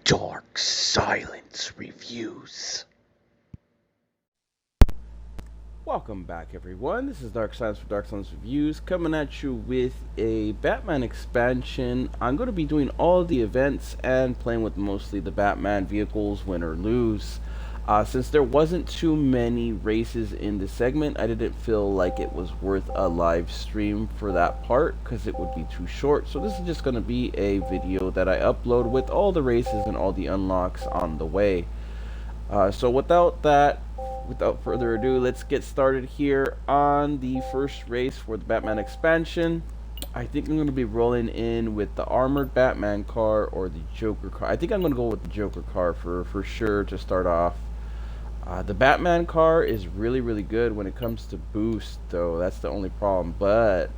Dark Silence Reviews. Welcome back, everyone. This is Dark Silence for Dark Silence Reviews, coming at you with a Batman expansion. I'm going to be doing all the events and playing with mostly the Batman vehicles, win or lose. Since there wasn't too many races in the segment, I didn't feel like it was worth a live stream for that part because it would be too short. So this is just going to be a video that I upload with all the races and all the unlocks on the way. So without further ado, let's get started here on the first race for the Batman expansion. I think I'm going to be rolling in with the armored Batman car or the Joker car. I think I'm going to go with the Joker car for sure to start off. The Batman car is really good when it comes to boost, though. That's the only problem. But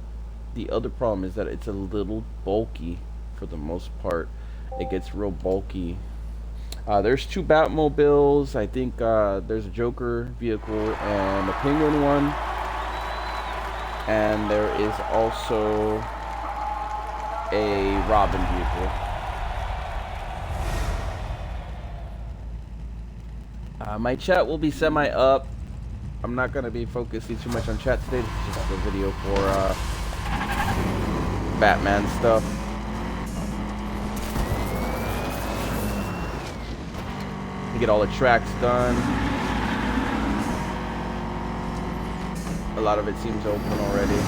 the other problem is that it's a little bulky for the most part. It gets real bulky. There's two Batmobiles. I think there's a Joker vehicle and a Penguin one. And there is also a Robin vehicle. My chat will be semi-up. I'm not going to be focusing too much on chat today. This is just a video for Batman stuff. To get all the tracks done. A lot of it seems open already.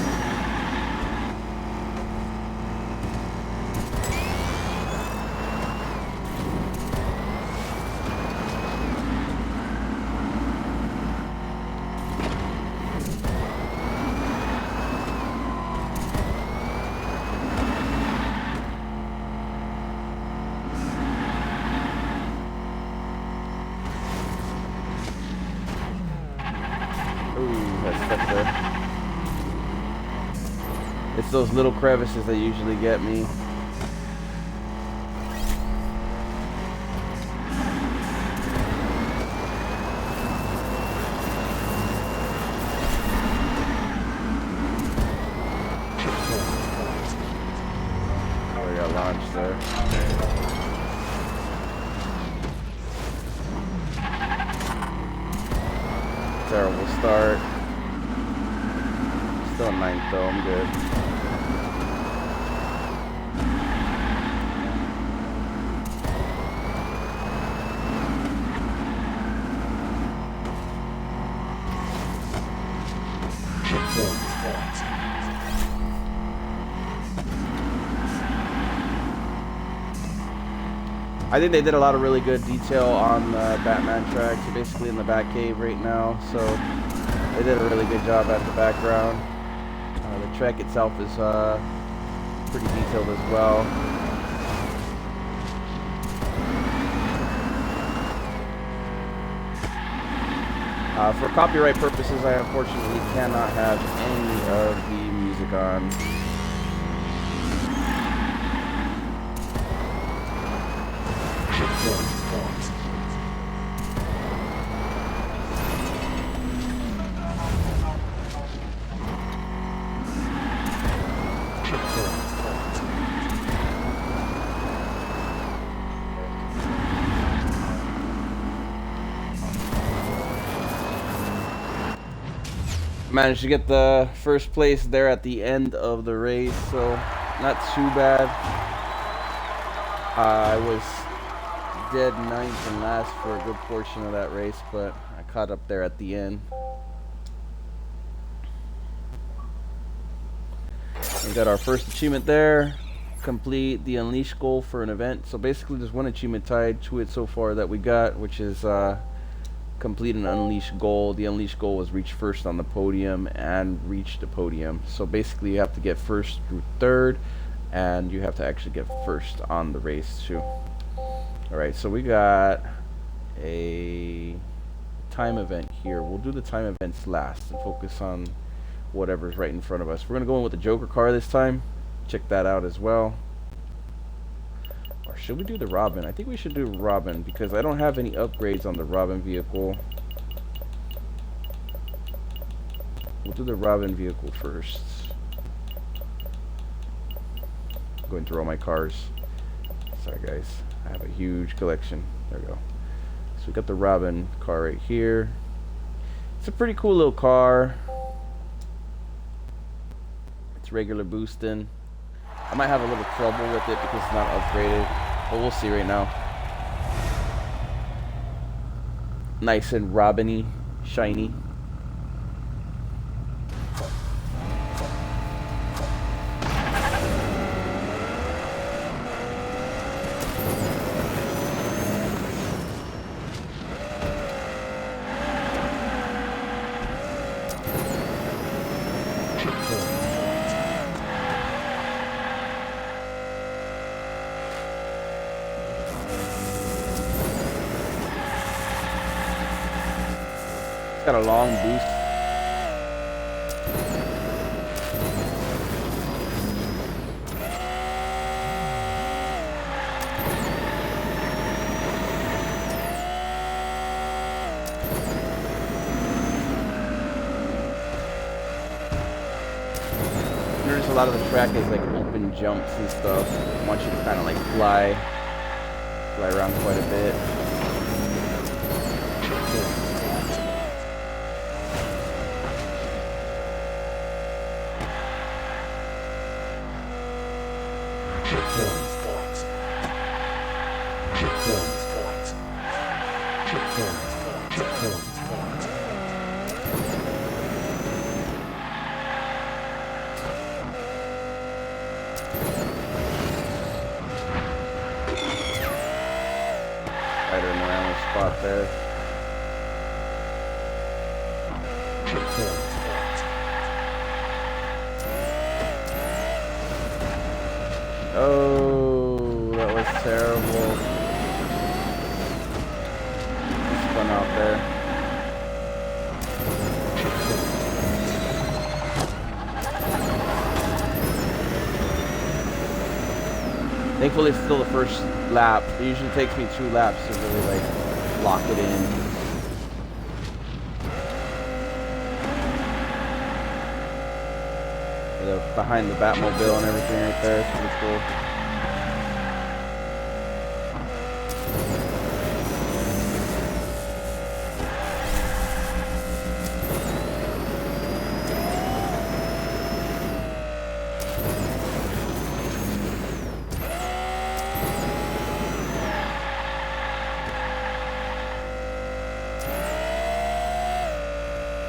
It's those little crevices that usually get me. Oh, we got launched there. Terrible start. Still ninth though, I'm good. I think they did a lot of really good detail on the Batman tracks. You're basically in the Batcave right now, so they did a really good job at the background. The track itself is pretty detailed as well. For copyright purposes, I unfortunately cannot have any of the music on. Managed to get the first place there at the end of the race, so not too bad. I was dead ninth and last for a good portion of that race, but I caught up there at the end. We got our first achievement there. Complete the Unleash goal for an event. So basically there's one achievement tied to it so far that we got, which is complete an Unleash goal. The Unleash goal was reach first on the podium and reach the podium. So basically you have to get first through third, and you have to actually get first on the race too. Alright, so we got a time event here. We'll do the time events last and focus on whatever's right in front of us. We're going to go in with the Joker car this time. Check that out as well. Or should we do the Robin? I think we should do Robin because I don't have any upgrades on the Robin vehicle. We'll do the Robin vehicle first. I'm going through all my cars. Sorry guys. I have a huge collection. There we go. So we got the Robin car right here. It's a pretty cool little car. It's regular boosting. I might have a little trouble with it because it's not upgraded, but we'll see right now. Nice and Robin-y, shiny. Got a long boost. Notice a lot of the track is like open jumps and stuff. I want you to kind of like fly around quite a bit. Right around the spot there. Oh, that was terrible. Spun out there. Thankfully, it's still the first lap. It usually takes me 2 laps to really like lock it in. Behind the Batmobile and everything right there. It's pretty cool.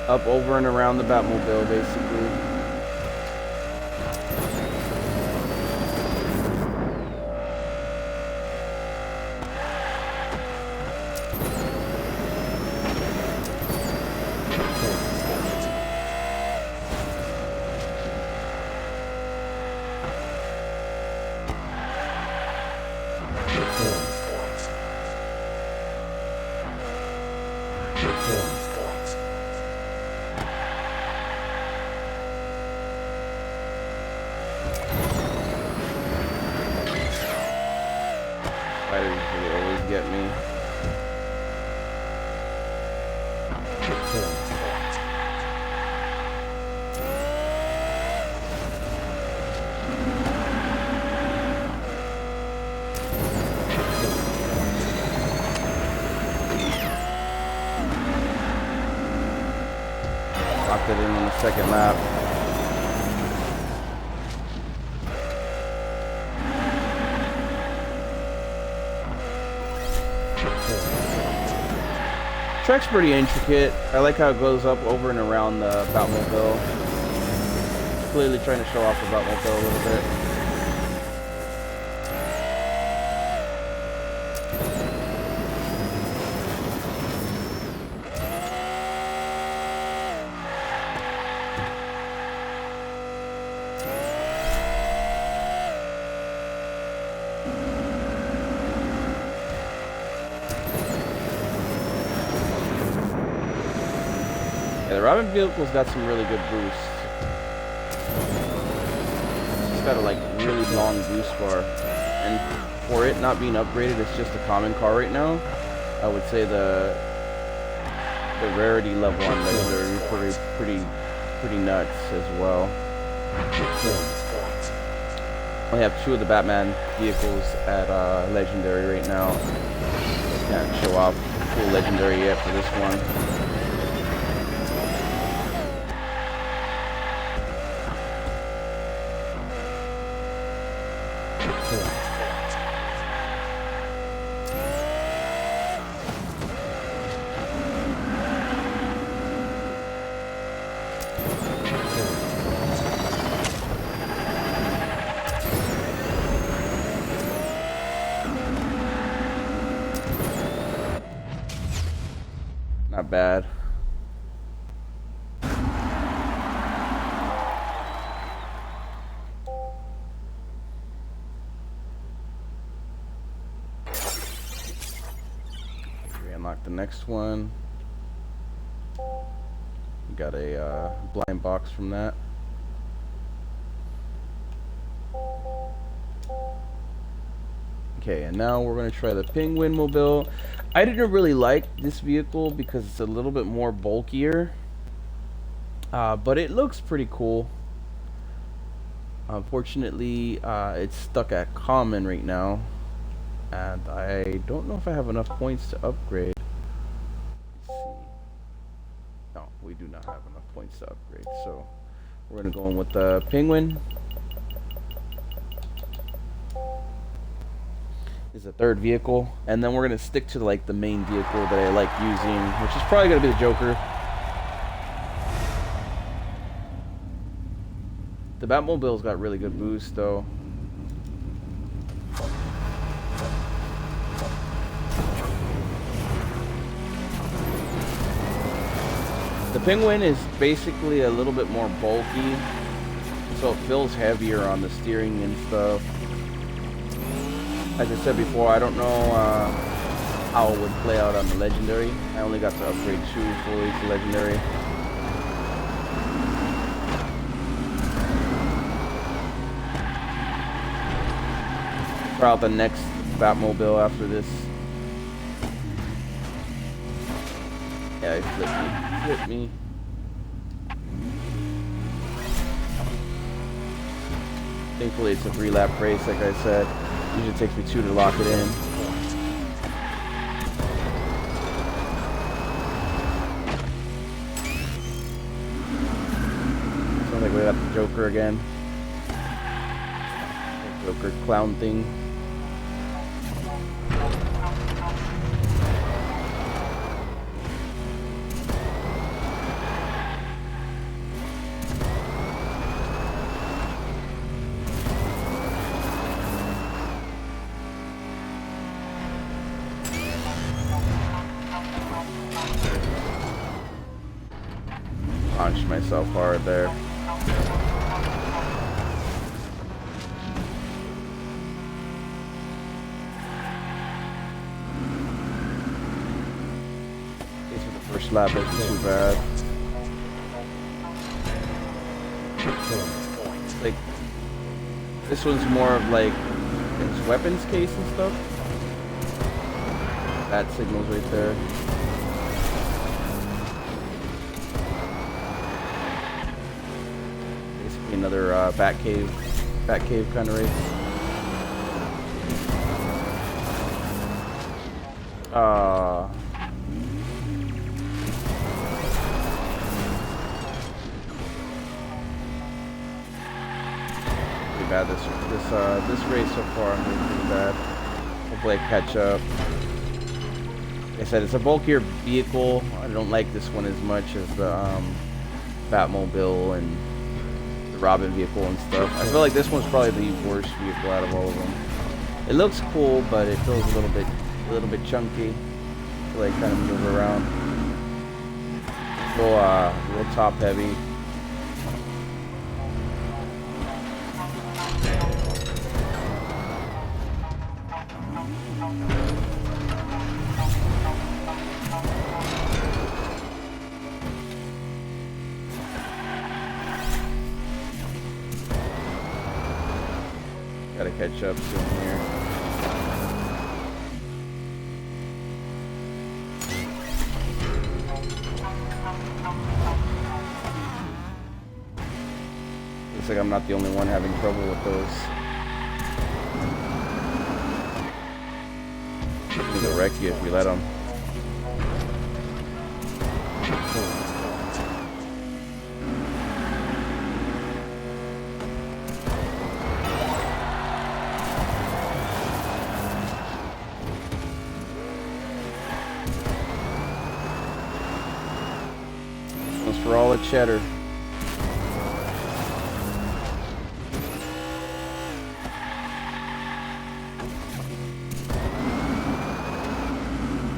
Up, over, and around the Batmobile, basically. Spiders really always get me. Locked it in on the second lap. Track's pretty intricate. I like how it goes up, over, and around the Batmobile. Clearly trying to show off the Batmobile a little bit. Yeah, the Robin vehicle's got some really good boosts. It's got a like really long boost bar, and for it not being upgraded, it's just a common car right now. I would say the rarity level on legendary is pretty nuts as well. only have 2 of the Batman vehicles at Legendary right now. Can't show off full Legendary yet for this one. Not bad. We unlock the next one. We got a blind box from that. Okay, and now we're going to try the Penguin Mobile. I didn't really like this vehicle because it's a little bit more bulkier. But it looks pretty cool. Unfortunately, it's stuck at common right now. And I don't know if I have enough points to upgrade. Let's see. No, we do not have enough points to upgrade. So we're going to go in with the Penguin. Is the 3rd vehicle, and then we're gonna stick to like the main vehicle that I like using, which is probably gonna be the Joker. The Batmobile's got really good boost though. The Penguin is basically a little bit more bulky, so it feels heavier on the steering and stuff. As I said before, I don't know how it would play out on the Legendary. I only got to upgrade 2 fully to Legendary. Try out the next Batmobile after this. Yeah, it flipped me. Thankfully it's a 3-lap race, like I said. Usually takes me 2 to lock it in. Sounds like we got the Joker again. The Joker clown thing. Launched myself hard there. This is the first lap, isn't too bad. Like, this one's more of like its weapons case and stuff. That signal's right there. Another Batcave kind of race. Pretty bad this race so far. I'm doing pretty bad. Hopefully I catch up. Like I said, it's a bulkier vehicle. I don't like this one as much as the Batmobile and Robin vehicle and stuff. I feel like this one's probably the worst vehicle out of all of them. It looks cool, but it feels a little bit chunky to like kind of move around. Real top heavy. Gotta catch up soon here. Looks like I'm not the only one having trouble with those. wreck you if you let them. This one's for all the cheddar.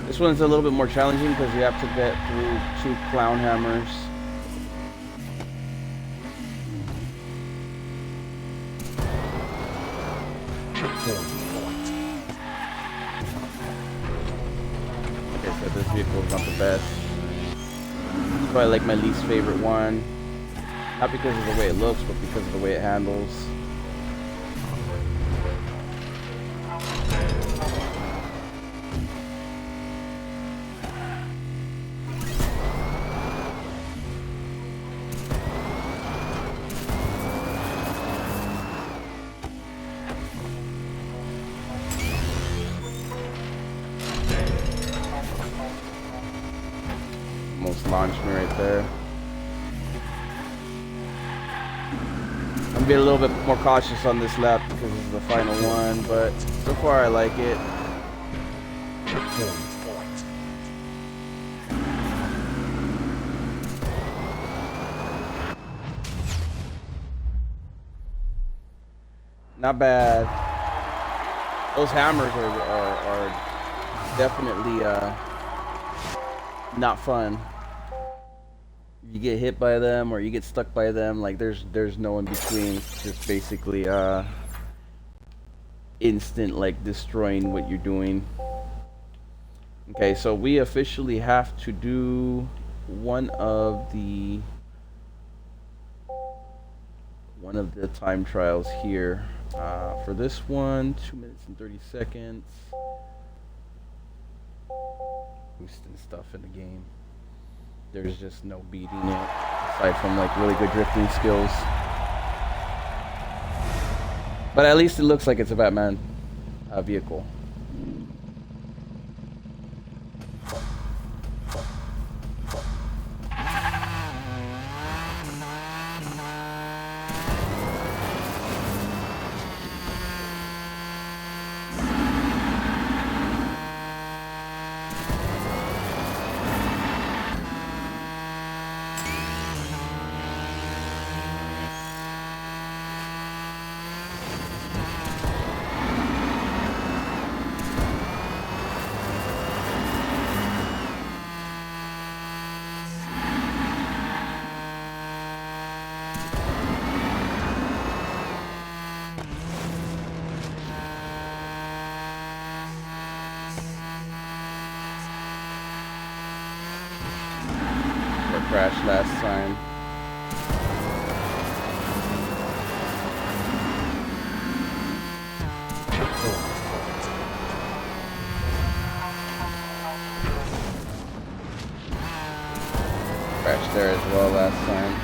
This one's a little bit more challenging because you have to get through 2 clown hammers. Like I said, this vehicle is not the best. It's probably like my least favorite one. Not because of the way it looks, but because of the way it handles. Almost launched me right there. I'm being a little bit more cautious on this lap because this is the final one, but so far I like it. Not bad. Those hammers are definitely not fun. You get hit by them or you get stuck by them, like there's no in between. It's just basically instant, like destroying what you're doing. Okay, so we officially have to do one of the time trials here. For this one, 2 minutes and 30 seconds. Boosting stuff in the game. There's just no beating it, aside from like really good drifting skills. But at least it looks like it's a Batman vehicle. Crashed last time. Crashed there as well last time.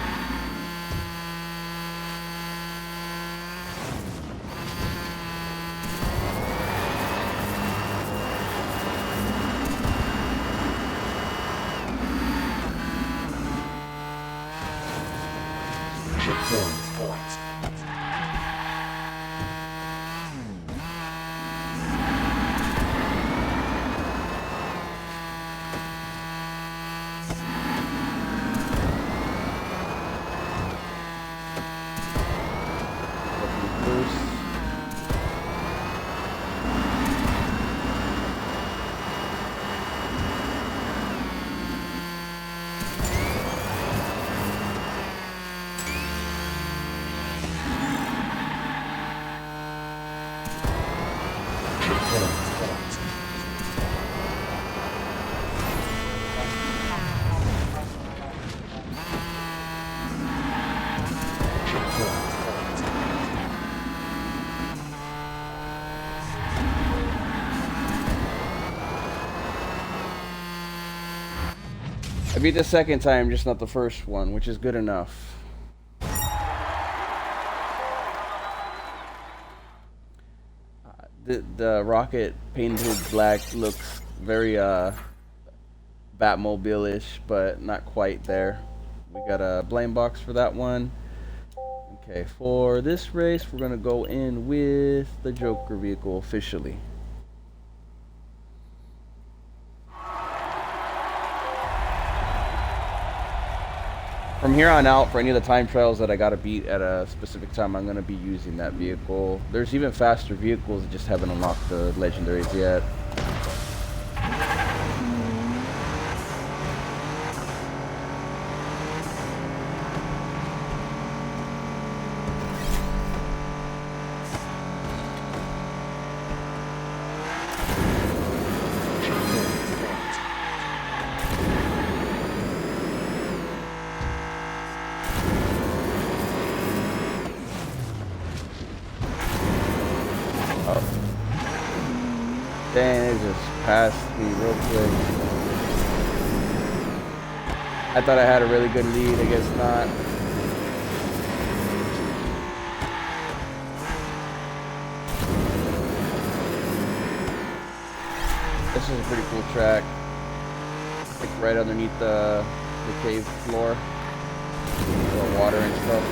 I beat the second time, just not the first one, which is good enough. The rocket painted black looks very Batmobile-ish, but not quite there. We got a blame box for that one. Okay, for this race, we're gonna go in with the Joker vehicle officially. From here on out, for any of the time trials that I gotta beat at a specific time, I'm gonna be using that vehicle. There's even faster vehicles that just haven't unlocked the legendaries yet. Dang, it just passed me real quick. I thought I had a really good lead, I guess not. This is a pretty cool track. Like right underneath the cave floor. The water and stuff.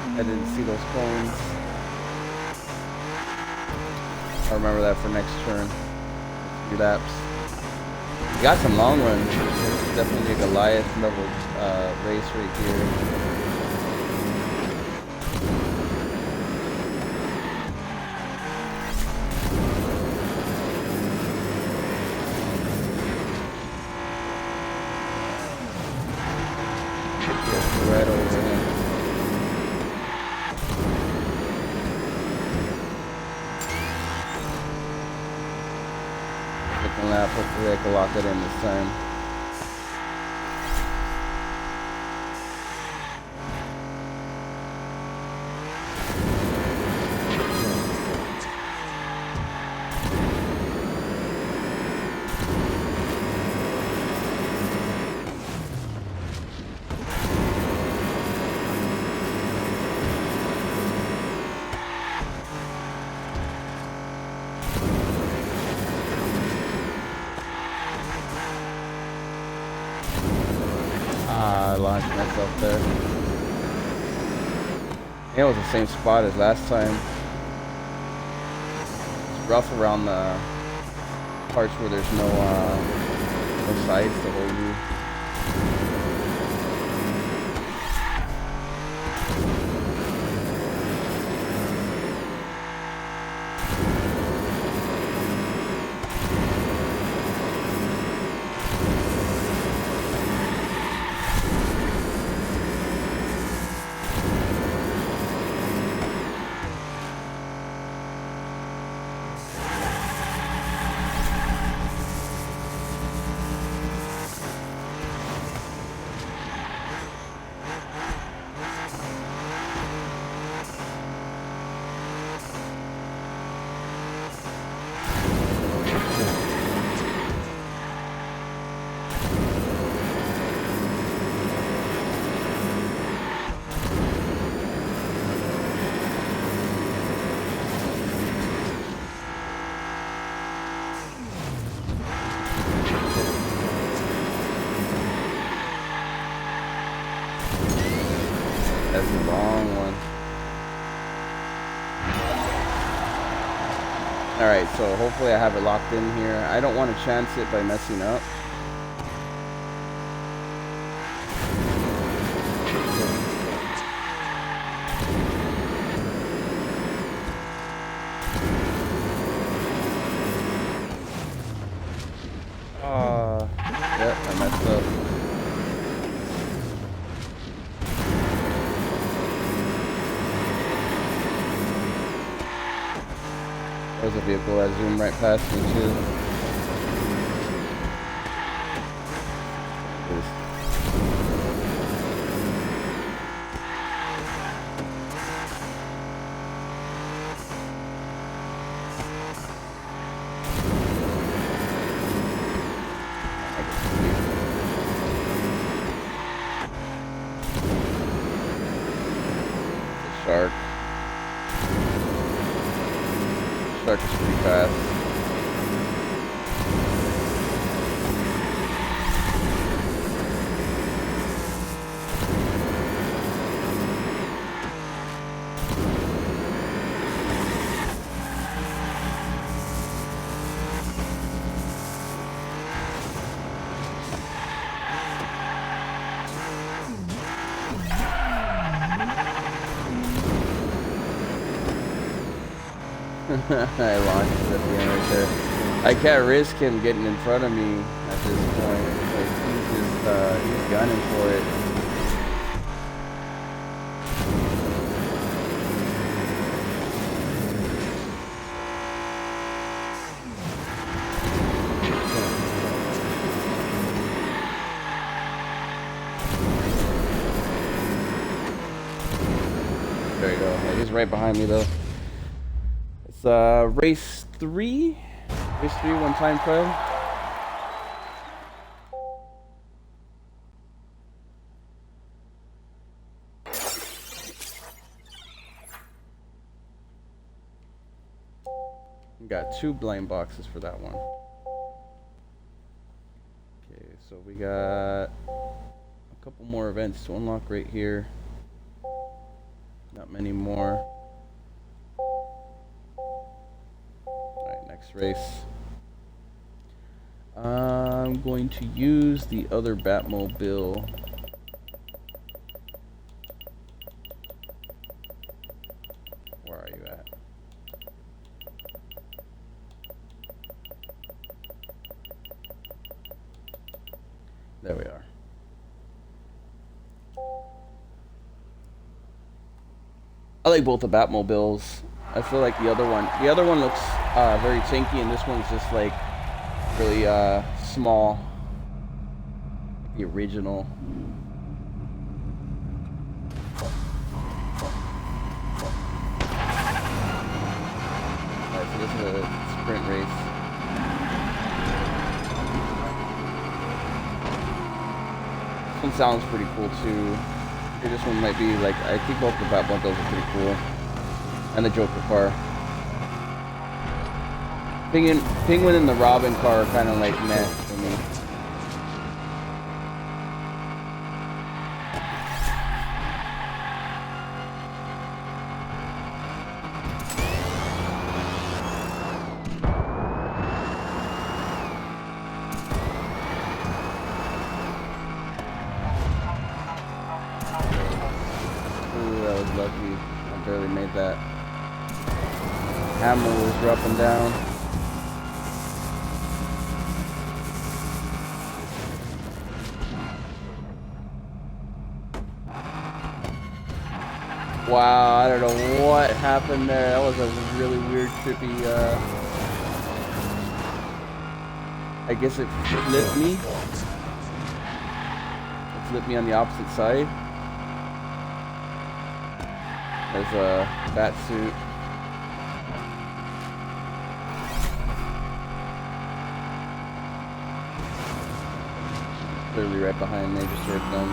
I didn't see those cones. I'll remember that for next turn. Few laps. We got some long runs. This is definitely a Goliath level race right here. Right over him. Second lap, hopefully I can lock it in this time. I launched myself there. It was the same spot as last time. It's rough around the parts where there's no sides to hold you. That's the wrong one. Alright, so hopefully I have it locked in here. I don't want to chance it by messing up. Yep, I messed up. There's a vehicle that zoomed right past me too. Shark. Shark is pretty fast. I launched it at the end right there. I can't risk him getting in front of me at this point. Like he's gunning for it. There you go. Yeah, he's right behind me though. It's race 3. Race 3 one time trial. We got 2 blind boxes for that one. Okay, so we got a couple more events to unlock right here. Not many more. Alright, next race. I'm going to use the other Batmobile. Where are you at? There we are. I like both the Batmobiles. I feel like the other one looks very tanky, and this one's just like really small. The original. Alright, so this is a sprint race. This one sounds pretty cool too. This one might be like, I think both the Batmobiles are pretty cool. And the Joker car. Penguin and the Robin car are kind of like meh for me. Lucky I barely made that. Hammer was dropping down. Wow, I don't know what happened there. That was a really weird, trippy, I guess it flipped me. It flipped me on the opposite side. There's a bat suit. Clearly right behind me, just heard them.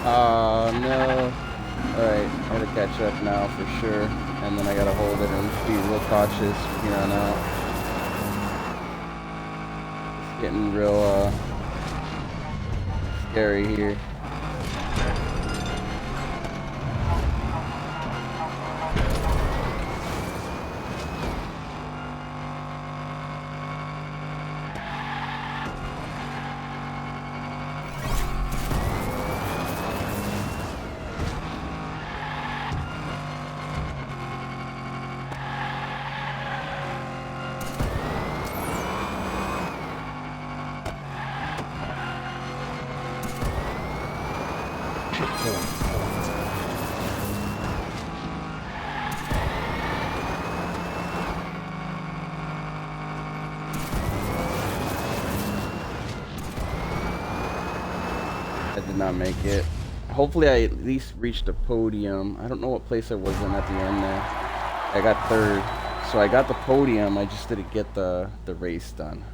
Oh no. Alright, I gotta catch up now for sure. And then I gotta hold it and be real cautious from here on out. getting real scary here. I did not make it. Hopefully I at least reached the podium. I don't know what place I was in at the end there. I got third. So I got the podium, I just didn't get the race done.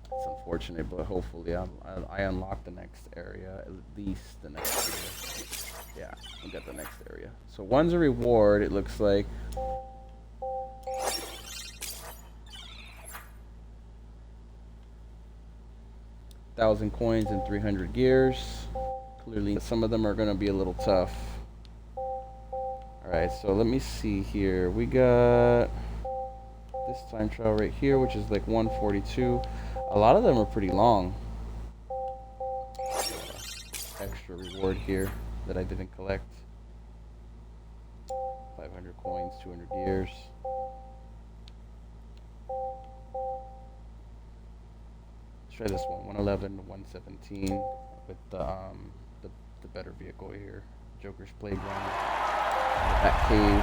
It's unfortunate, but hopefully I unlocked the next area, at least the next area. Yeah, I got the next area. So one's a reward, it looks like. $1,000 coins and 300 gears. Clearly, some of them are going to be a little tough. Alright, so let me see here. We got this time trial right here, which is like 142. A lot of them are pretty long. Extra reward here that I didn't collect. 500 coins, 200 gears. Let's try this one. 111 to 117 with the better vehicle here. Joker's Playground. That cave.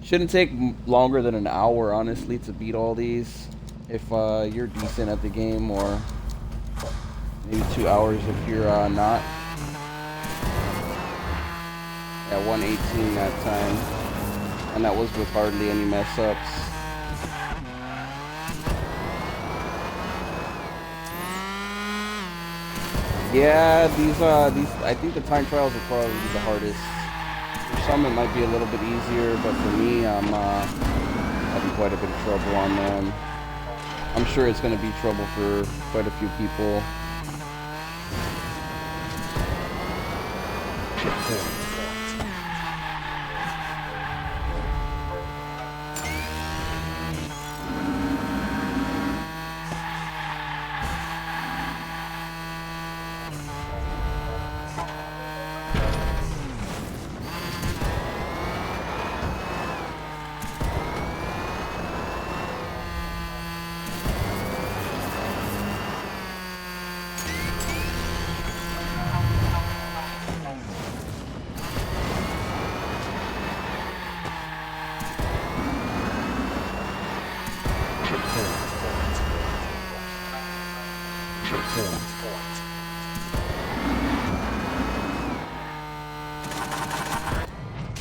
Shouldn't take longer than an hour, honestly, to beat all these. If you're decent at the game, or maybe 2 hours if you're not. Yeah, 118 that time. And that was with hardly any mess ups. Yeah, these I think the time trials are probably the hardest. For some it might be a little bit easier, but for me, I'm having quite a bit of trouble on them. I'm sure it's going to be trouble for quite a few people.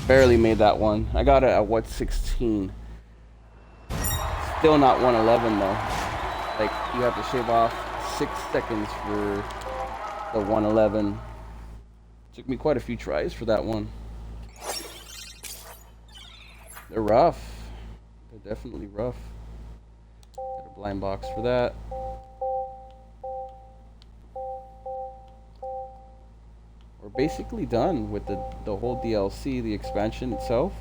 Barely made that one. I got it at what, 16. Still not 111 though. Like, you have to shave off 6 seconds for the 111. Took me quite a few tries for that one. They're rough. They're definitely rough. Got a blind box for that. We're basically done with the whole DLC, the expansion itself.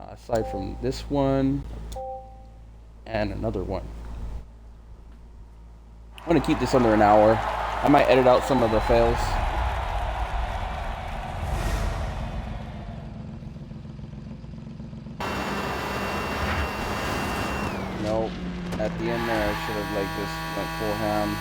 Aside from this one and another one. I'm gonna keep this under an hour. I might edit out some of the fails. Nope. At the end there, I should have like just went full ham.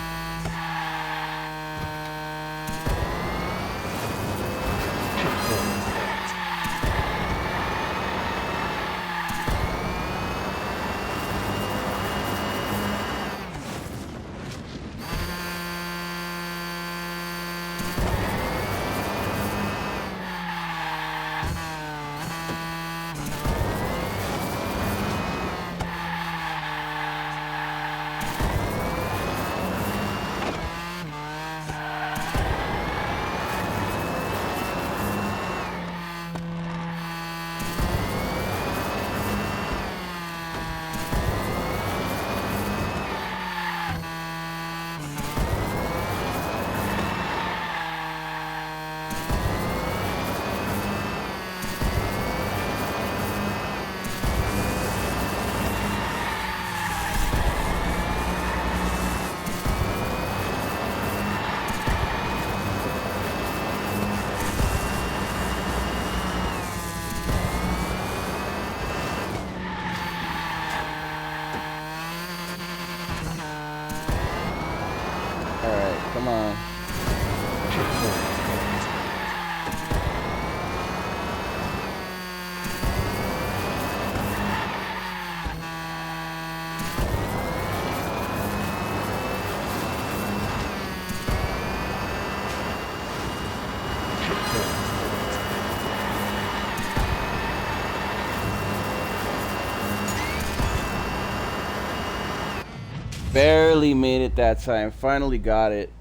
Barely made it that time. Finally got it.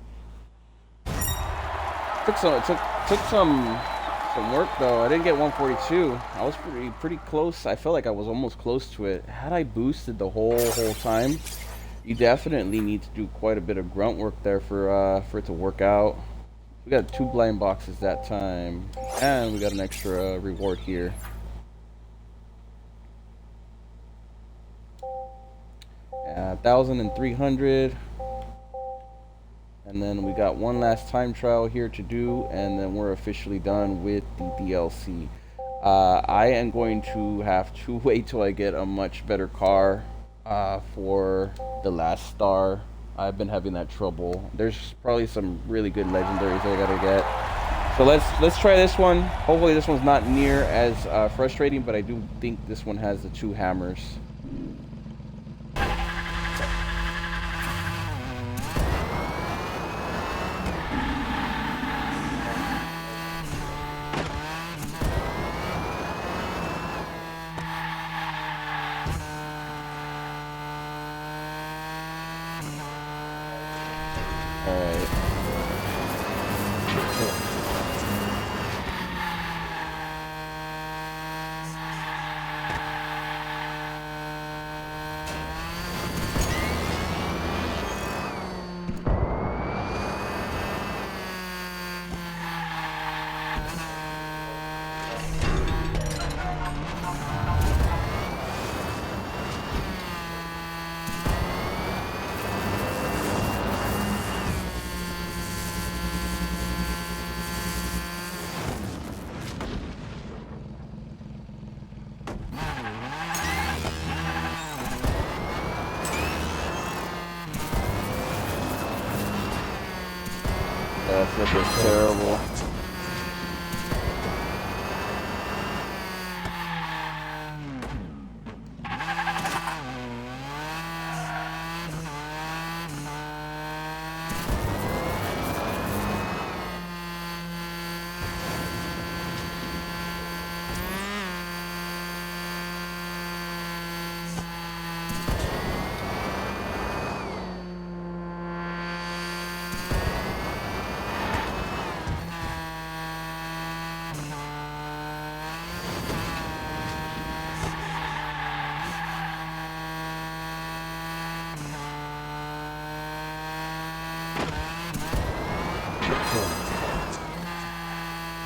Took some work though. I didn't get 142. I was pretty close. I felt like I was almost close to it. Had I boosted the whole time, you definitely need to do quite a bit of grunt work there for it to work out. We got 2 blind boxes that time, and we got an extra reward here. Yeah, 1,300. And then we got one last time trial here to do, and then we're officially done with the DLC. I am going to have to wait till I get a much better car for the last star. I've been having that trouble. There's probably some really good legendaries that I gotta get. So let's try this one. Hopefully this one's not near as frustrating, but I do think this one has the 2 hammers. That flip is terrible.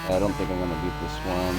I don't think I'm gonna beat this one.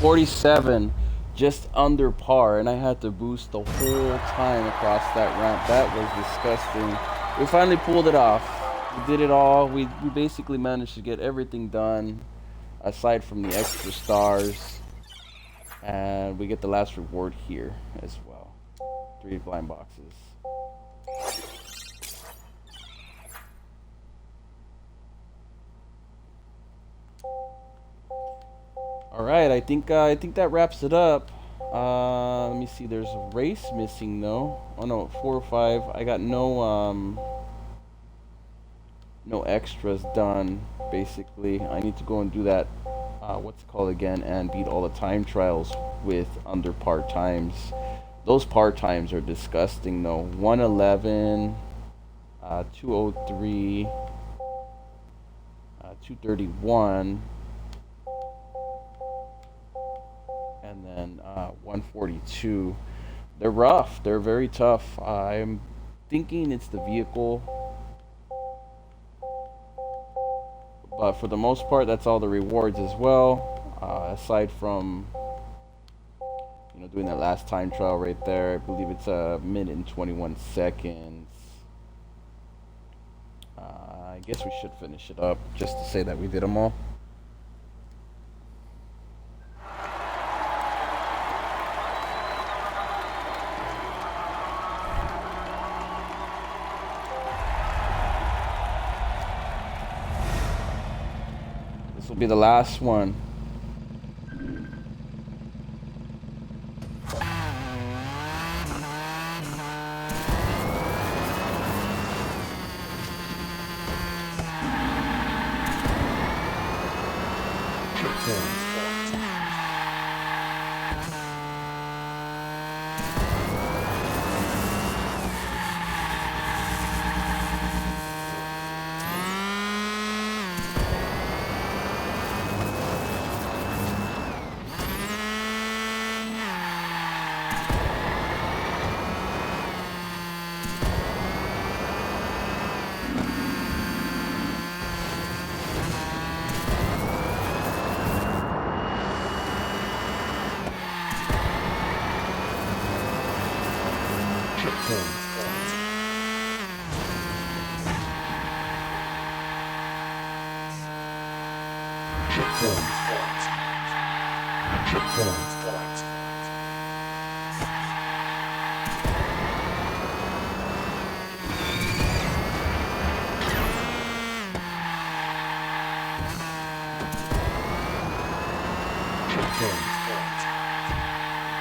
$47, just under par, and I had to boost the whole time across that ramp. That was disgusting. We finally pulled it off. We did it all. We basically managed to get everything done, aside from the extra stars. And we get the last reward here as well. 3 blind boxes. All right, I think that wraps it up. Let me see. There's a race missing though. Oh no, 4 or 5. I got no extras done. Basically, I need to go and do that. What's it called again? And beat all the time trials with under par times. Those par times are disgusting though. 111, 203, 231. And then 142. They're rough. They're very tough. I'm thinking it's the vehicle. But for the most part, that's all the rewards as well. Aside from doing that last time trial right there, I believe it's a minute and 21 seconds. I guess we should finish it up just to say that we did them all. This will be the last one.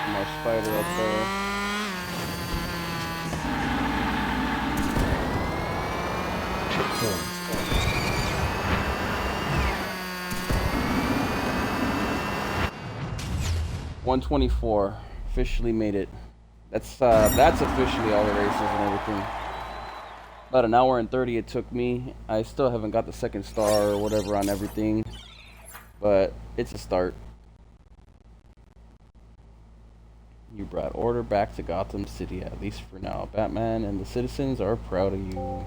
My spider up there. $124. Officially made it. That's officially all the races and everything. About an hour and 30 it took me. I still haven't got the second star or whatever on everything, but it's a start. You brought order back to Gotham City, at least for now. Batman and the citizens are proud of you.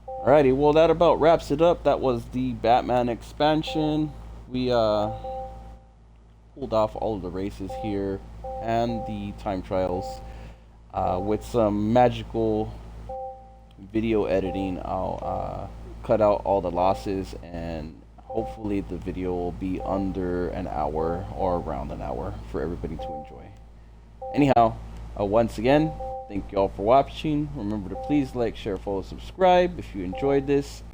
Alrighty, well that about wraps it up. That was the Batman expansion. We pulled off all of the races here and the time trials. With some magical video editing, I'll cut out all the losses, and hopefully the video will be under an hour or around an hour for everybody to enjoy. Anyhow, once again, thank you all for watching. Remember to please like, share, follow, subscribe if you enjoyed this.